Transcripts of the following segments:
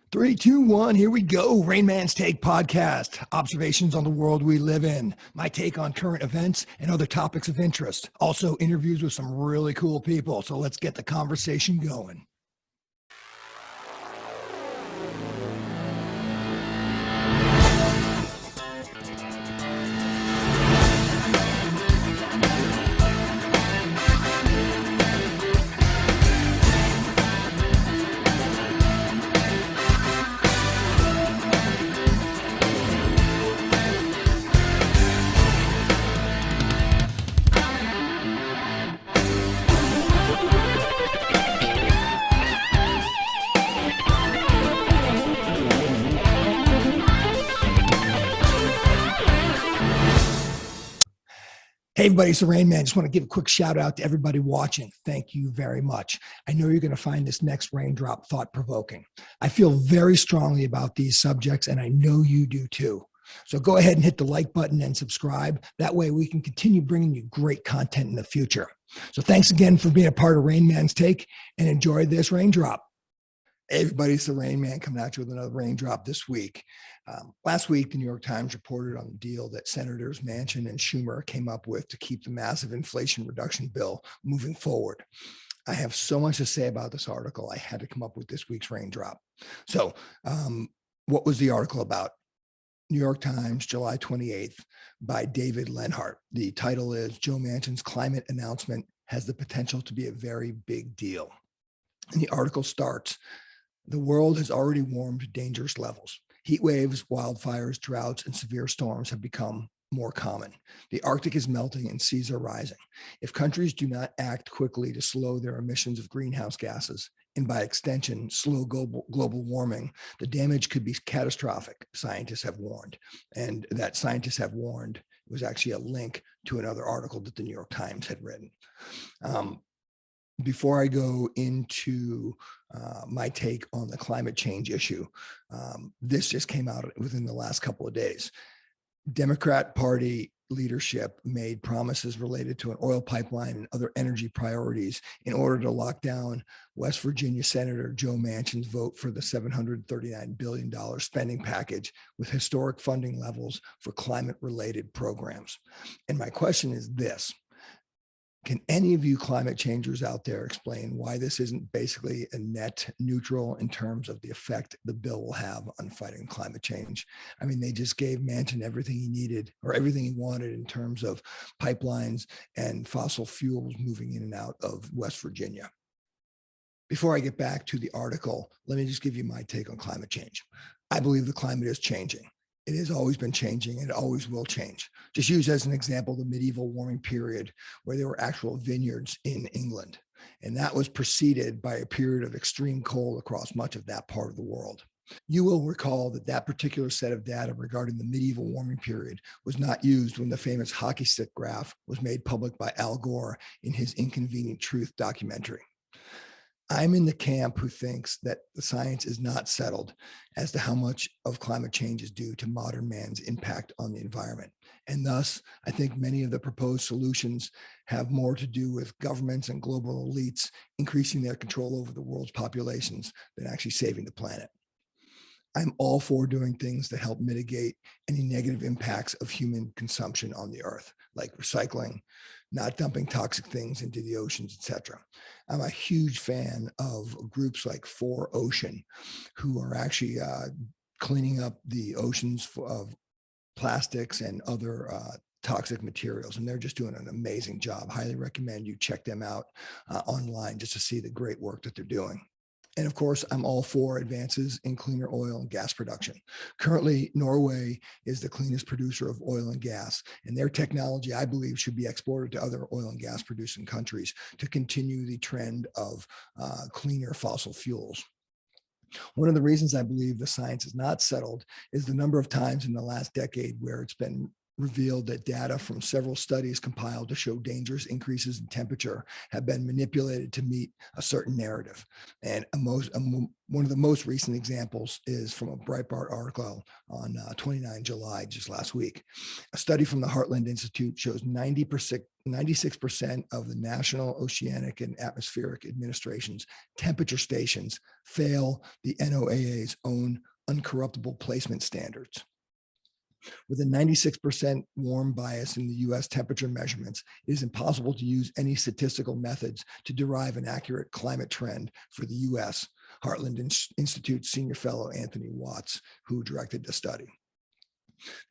Three, two, one, here we go. Rainman's Take podcast. Observations on the world we live in. My take on current events and other topics of interest. Also, interviews with some really cool people. So let's get the conversation going. Hey, everybody, it's the Rain Man. Just want to give a quick shout out to everybody watching. Thank you very much. I know you're going to find this next raindrop thought-provoking. I feel very strongly about these subjects, and I know you do too. So go ahead and hit the like button and subscribe. That way we can continue bringing you great content in the future. So thanks again for being a part of Rain Man's Take, and enjoy this raindrop. Hey everybody, it's the Rain Man coming at you with another raindrop this week. Last week, the New York Times reported on the deal that Senators Manchin and Schumer came up with to keep the massive inflation reduction bill moving forward. I have so much to say about this article, I had to come up with this week's raindrop. So what was the article about? New York Times, July 28th, by David Lenhart. The title is Joe Manchin's Climate Announcement Has the Potential to be a Very Big Deal. And the article starts, the world has already warmed to dangerous levels. Heat waves, wildfires, droughts, and severe storms have become more common. The Arctic is melting and seas are rising. If countries do not act quickly to slow their emissions of greenhouse gases, and by extension, slow global warming, the damage could be catastrophic, scientists have warned. And that scientists have warned was actually a link to another article that the New York Times had written. Before I go into my take on the climate change issue, this just came out within the last couple of days. Democrat Party leadership made promises related to an oil pipeline and other energy priorities in order to lock down West Virginia Senator Joe Manchin's vote for the $739 billion spending package with historic funding levels for climate-related programs. And my question is this. Can any of you climate changers out there explain why this isn't basically a net neutral in terms of the effect the bill will have on fighting climate change? I mean, they just gave Manchin everything he needed or everything he wanted in terms of pipelines and fossil fuels moving in and out of West Virginia. Before I get back to the article, let me just give you my take on climate change. I believe the climate is changing. It has always been changing and it always will change. Just use as an example the medieval warming period where there were actual vineyards in England. And that was preceded by a period of extreme cold across much of that part of the world. You will recall that that particular set of data regarding the medieval warming period was not used when the famous hockey stick graph was made public by Al Gore in his Inconvenient Truth documentary. I'm in the camp who thinks that the science is not settled as to how much of climate change is due to modern man's impact on the environment. And thus, I think many of the proposed solutions have more to do with governments and global elites increasing their control over the world's populations than actually saving the planet. I'm all for doing things that help mitigate any negative impacts of human consumption on the earth, like recycling, not dumping toxic things into the oceans, etc. I'm a huge fan of groups like 4Ocean, who are actually cleaning up the oceans of plastics and other toxic materials, and they're just doing an amazing job. Highly recommend you check them out online just to see the great work that they're doing. And of course, I'm all for advances in cleaner oil and gas production. Currently, Norway is the cleanest producer of oil and gas, and their technology, I believe, should be exported to other oil and gas producing countries to continue the trend of cleaner fossil fuels. One of the reasons I believe the science is not settled is the number of times in the last decade where it's been revealed that data from several studies compiled to show dangerous increases in temperature have been manipulated to meet a certain narrative. And one of the most recent examples is from a Breitbart article on 29 July, just last week. A study from the Heartland Institute shows 96% of the National Oceanic and Atmospheric Administration's temperature stations fail the NOAA's own uncorruptible placement standards. With a 96% warm bias in the US temperature measurements, it is impossible to use any statistical methods to derive an accurate climate trend for the US, Heartland Institute senior fellow Anthony Watts, who directed the study.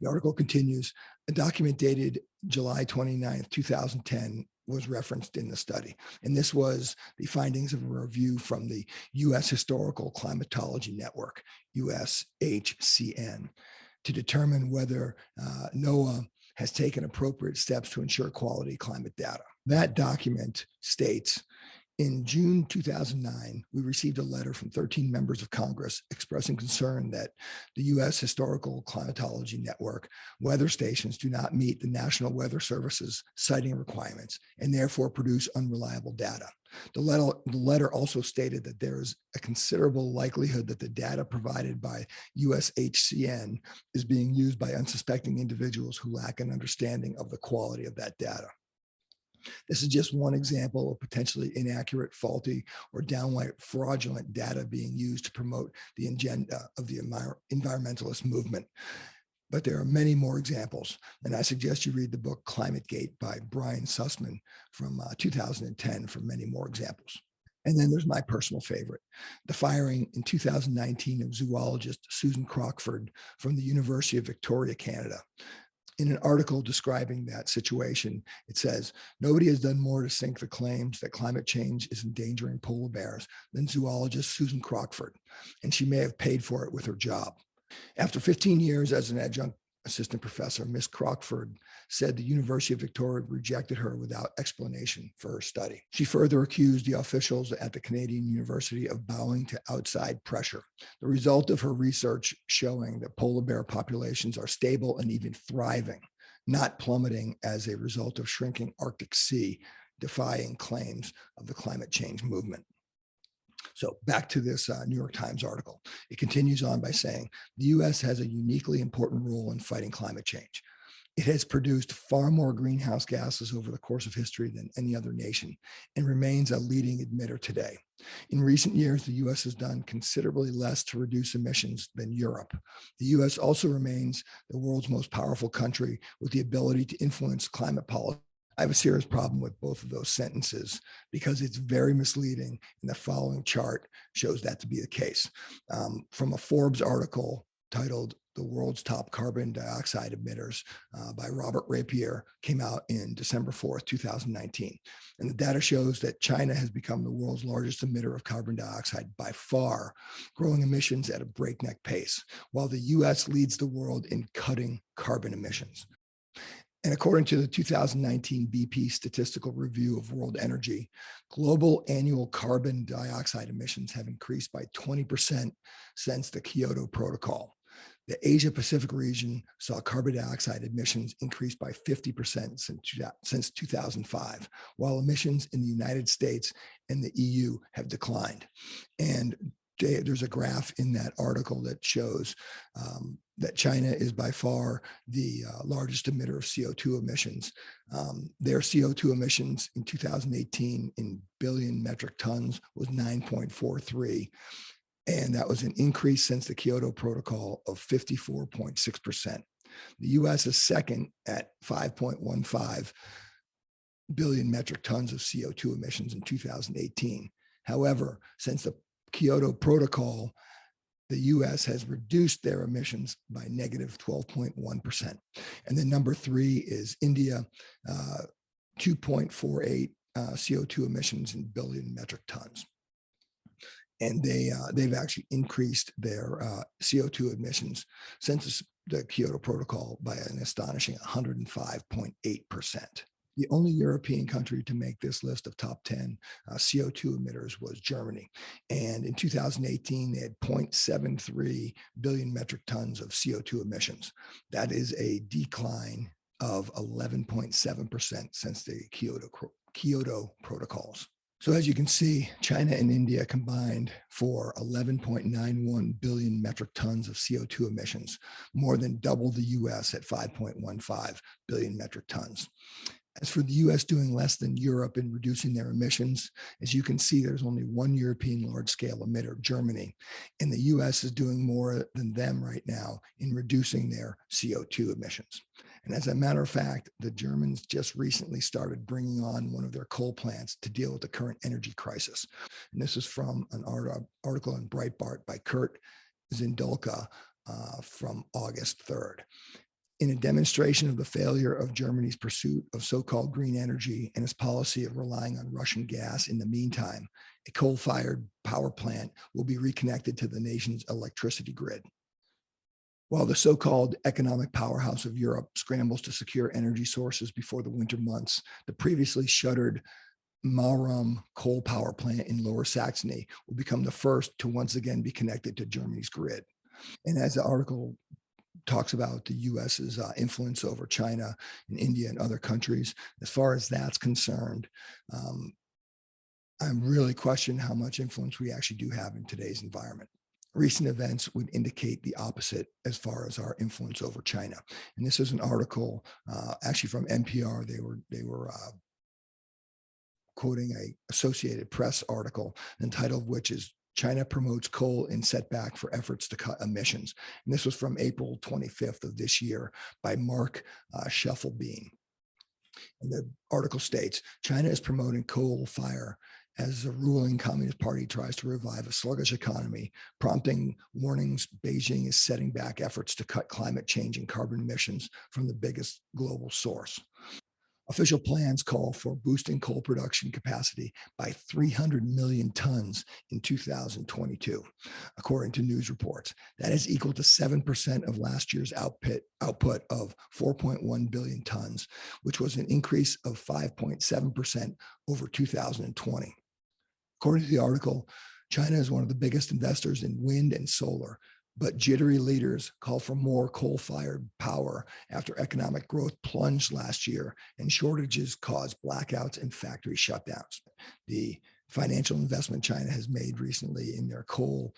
The article continues, a document dated July 29th, 2010 was referenced in the study. And this was the findings of a review from the US Historical Climatology Network, USHCN, to determine whether NOAA has taken appropriate steps to ensure quality climate data. That document states, in June 2009, we received a letter from 13 members of Congress expressing concern that the U.S. Historical Climatology Network weather stations do not meet the National Weather Service's siting requirements and therefore produce unreliable data. The letter also stated that there is a considerable likelihood that the data provided by USHCN is being used by unsuspecting individuals who lack an understanding of the quality of that data. This is just one example of potentially inaccurate, faulty, or downright fraudulent data being used to promote the agenda of the environmentalist movement. But there are many more examples, and I suggest you read the book Climate Gate by Brian Sussman from 2010 for many more examples. And then there's my personal favorite, the firing in 2019 of zoologist Susan Crockford from the University of Victoria, Canada. In an article describing that situation, it says, nobody has done more to sink the claims that climate change is endangering polar bears than zoologist Susan Crockford, and she may have paid for it with her job. After 15 years as an adjunct assistant professor, Ms. Crockford said the University of Victoria rejected her without explanation for her study. She further accused the officials at the Canadian University of bowing to outside pressure. The result of her research showing that polar bear populations are stable and even thriving, not plummeting as a result of shrinking Arctic Sea, defying claims of the climate change movement. So back to this New York Times article. It continues on by saying, the US has a uniquely important role in fighting climate change. It has produced far more greenhouse gases over the course of history than any other nation and remains a leading emitter today. In recent years, the US has done considerably less to reduce emissions than Europe. The US also remains the world's most powerful country with the ability to influence climate policy. I have a serious problem with both of those sentences because it's very misleading, and the following chart shows that to be the case. From a Forbes article titled The World's Top Carbon Dioxide Emitters by Robert Rapier, came out in December 4th, 2019. And the data shows that China has become the world's largest emitter of carbon dioxide by far, growing emissions at a breakneck pace, while the US leads the world in cutting carbon emissions. And according to the 2019 BP Statistical Review of World Energy, global annual carbon dioxide emissions have increased by 20% since the Kyoto Protocol. The Asia Pacific region saw carbon dioxide emissions increase by 50% since 2005, while emissions in the United States and the EU have declined. And there's a graph in that article that shows that China is by far the largest emitter of CO2 emissions. Their CO2 emissions in 2018 in billion metric tons was 9.43. And that was an increase since the Kyoto Protocol of 54.6%. The US is second at 5.15 billion metric tons of CO2 emissions in 2018. However, since the Kyoto Protocol, the US has reduced their emissions by negative 12.1%. And then number 3 is India, 2.48 CO2 emissions in billion metric tons. And they've actually increased their CO2 emissions since the Kyoto Protocol by an astonishing 105.8%. The only European country to make this list of top 10 CO2 emitters was Germany. And in 2018, they had 0.73 billion metric tons of CO2 emissions. That is a decline of 11.7% since the Kyoto protocols. So as you can see, China and India combined for 11.91 billion metric tons of CO2 emissions, more than double the US at 5.15 billion metric tons. As for the US doing less than Europe in reducing their emissions, as you can see, there's only one European large-scale emitter, Germany, and the US is doing more than them right now in reducing their CO2 emissions. And as a matter of fact, the Germans just recently started bringing on one of their coal plants to deal with the current energy crisis. And this is from an article in Breitbart by Kurt Zindulka from August 3rd. In a demonstration of the failure of Germany's pursuit of so-called green energy and its policy of relying on Russian gas in the meantime, a coal-fired power plant will be reconnected to the nation's electricity grid. While the so-called economic powerhouse of Europe scrambles to secure energy sources before the winter months, the previously shuttered Maurum coal power plant in Lower Saxony will become the first to once again be connected to Germany's grid. And as the article talks about the US's influence over China and India and other countries, as far as that's concerned, I'm really questioning how much influence we actually do have in today's environment. Recent events would indicate the opposite as far as our influence over China. And this is an article actually from NPR. They were quoting a Associated Press article entitled, which is China promotes coal in setback for efforts to cut emissions. And this was from April 25th of this year by Mark Scheffelbein. And the article states, China is promoting coal fire as the ruling Communist Party tries to revive a sluggish economy, prompting warnings Beijing is setting back efforts to cut climate change and carbon emissions from the biggest global source. Official plans call for boosting coal production capacity by 300 million tons in 2022, according to news reports. That is equal to 7% of last year's output of 4.1 billion tons, which was an increase of 5.7% over 2020. According to the article, China is one of the biggest investors in wind and solar, but jittery leaders call for more coal-fired power after economic growth plunged last year and shortages caused blackouts and factory shutdowns. The financial investment China has made recently in their coal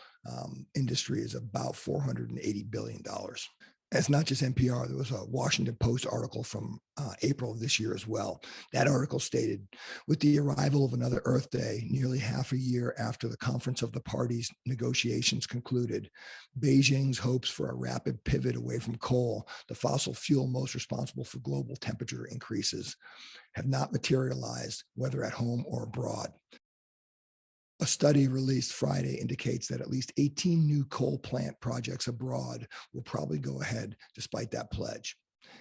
industry is about $480 billion. It's not just NPR. There was a Washington Post article from April of this year as well. That article stated, with the arrival of another Earth Day, nearly half a year after the Conference of the Parties negotiations concluded, Beijing's hopes for a rapid pivot away from coal, the fossil fuel most responsible for global temperature increases, have not materialized, whether at home or abroad. A study released Friday indicates that at least 18 new coal plant projects abroad will probably go ahead despite that pledge.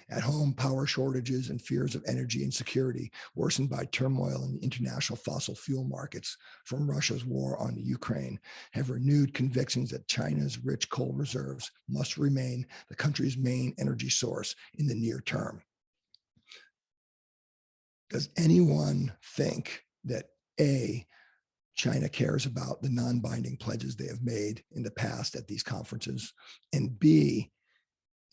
At home, power shortages and fears of energy insecurity, worsened by turmoil in the international fossil fuel markets from Russia's war on Ukraine, have renewed convictions that China's rich coal reserves must remain the country's main energy source in the near term. Does anyone think that China cares about the non-binding pledges they have made in the past at these conferences, and B,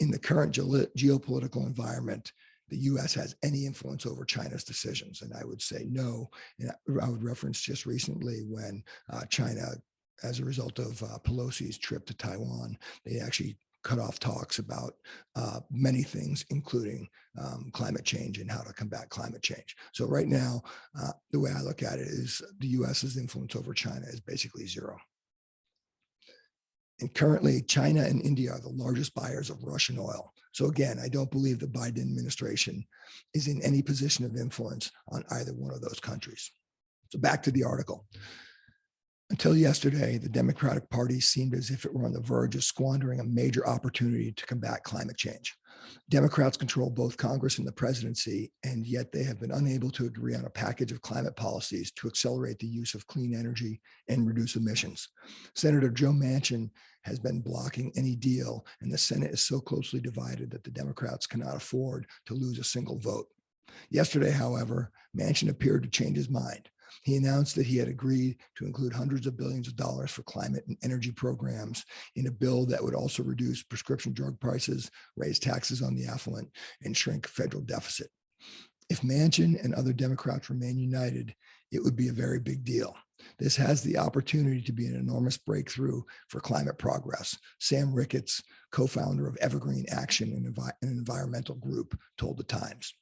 in the current geopolitical environment, the US has any influence over China's decisions? And I would say no. And I would reference just recently when China, as a result of Pelosi's trip to Taiwan, they actually cut off talks about many things, including climate change and how to combat climate change. So right now, the way I look at it is the US's influence over China is basically zero. And currently, China and India are the largest buyers of Russian oil. So again, I don't believe the Biden administration is in any position of influence on either one of those countries. So back to the article. Until yesterday, the Democratic Party seemed as if it were on the verge of squandering a major opportunity to combat climate change. Democrats control both Congress and the presidency, and yet they have been unable to agree on a package of climate policies to accelerate the use of clean energy and reduce emissions. Senator Joe Manchin has been blocking any deal, and the Senate is so closely divided that the Democrats cannot afford to lose a single vote. Yesterday, however, Manchin appeared to change his mind. He announced that he had agreed to include hundreds of billions of dollars for climate and energy programs in a bill that would also reduce prescription drug prices, raise taxes on the affluent, and shrink federal deficit. If Manchin and other Democrats remain united, it would be a very big deal. This has the opportunity to be an enormous breakthrough for climate progress. Sam Ricketts, co-founder of Evergreen Action, an environmental group, told the Times.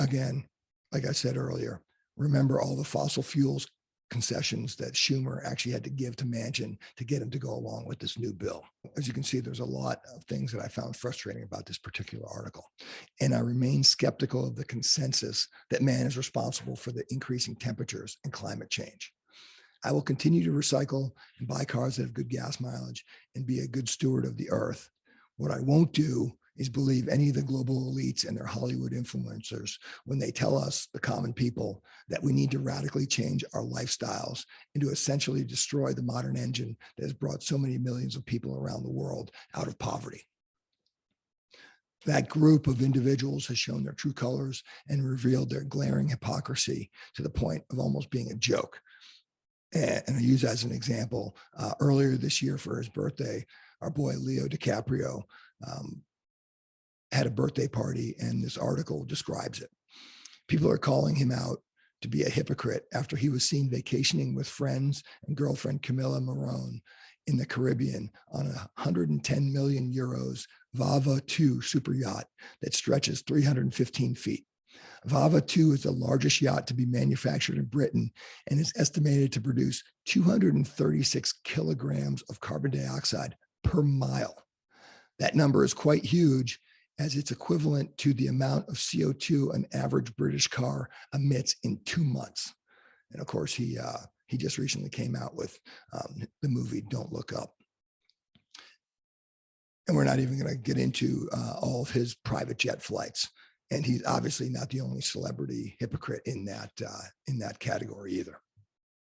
Again, like I said earlier, remember all the fossil fuels concessions that Schumer actually had to give to Manchin to get him to go along with this new bill. As you can see, there's a lot of things that I found frustrating about this particular article. And I remain skeptical of the consensus that man is responsible for the increasing temperatures and climate change. I will continue to recycle and buy cars that have good gas mileage and be a good steward of the earth. What I won't do is believe any of the global elites and their Hollywood influencers when they tell us, the common people, that we need to radically change our lifestyles and to essentially destroy the modern engine that has brought so many millions of people around the world out of poverty. That group of individuals has shown their true colors and revealed their glaring hypocrisy to the point of almost being a joke. And I use as an example, earlier this year for his birthday, our boy Leo DiCaprio had a birthday party, and this article describes it. People are calling him out to be a hypocrite after he was seen vacationing with friends and girlfriend Camilla Morone in the Caribbean on a 110 million euros Vava 2 super yacht that stretches 315 feet. Vava 2 is the largest yacht to be manufactured in Britain and is estimated to produce 236 kilograms of carbon dioxide per mile. That number is quite huge, as it's equivalent to the amount of CO2 an average British car emits in 2 months. And of course, he just recently came out with the movie Don't Look Up. And we're not even going to get into all of his private jet flights. And he's obviously not the only celebrity hypocrite in that category either.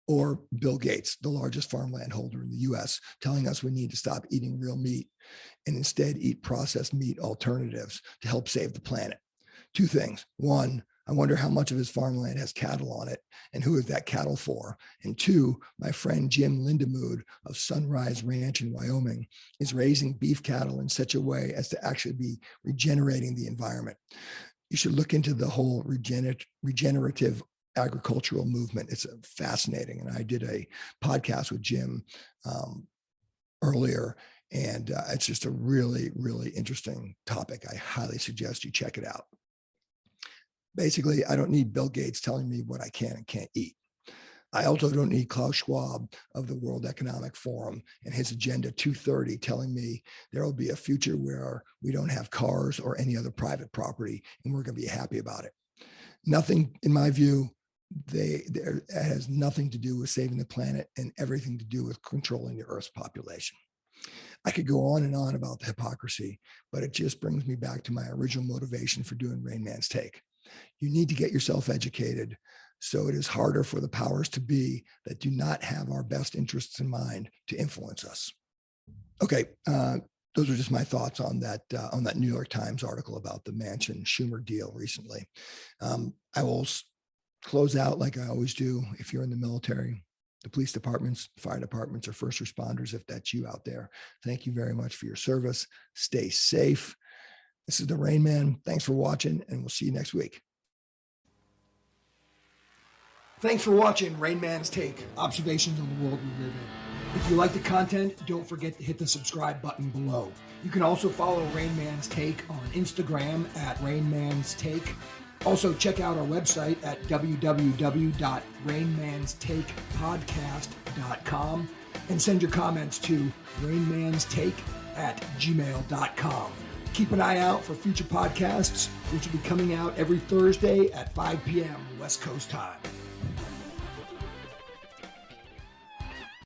Or Bill Gates, the largest farmland holder in the US, telling us we need to stop eating real meat and instead eat processed meat alternatives to help save the planet. Two things. One, I wonder how much of his farmland has cattle on it and who is that cattle for? And two, my friend Jim Lindemood of Sunrise Ranch in Wyoming is raising beef cattle in such a way as to actually be regenerating the environment. You should look into the whole regenerative agricultural movement. It's fascinating. And I did a podcast with Jim earlier, and it's just a really, really interesting topic. I highly suggest you check it out. Basically, I don't need Bill Gates telling me what I can and can't eat. I also don't need Klaus Schwab of the World Economic Forum and his Agenda 2030 telling me there will be a future where we don't have cars or any other private property and we're going to be happy about it. Nothing, in my view, it has nothing to do with saving the planet and everything to do with controlling the Earth's population. I could go on and on about the hypocrisy, but it just brings me back to my original motivation for doing RAINMAN'S Take. You need to get yourself educated so it is harder for the powers to be that do not have our best interests in mind to influence us. Okay, those are just my thoughts on that New York Times article about the Manchin-Schumer deal recently. I will close out like I always do. If you're in the military, the police departments, fire departments, or first responders, if that's you out there, thank you very much for your service. Stay safe. This is the Rain Man. Thanks for watching, and we'll see you next week. Thanks for watching Rain Man's Take, observations on the world we live in. If you like the content, don't forget to hit the subscribe button below. You can also follow Rain Man's Take on Instagram at Rain Man's Take. Also, check out our website at www.rainmanstakepodcast.com and send your comments to rainmanstake@gmail.com. Keep an eye out for future podcasts, which will be coming out every Thursday at 5 p.m. West Coast time.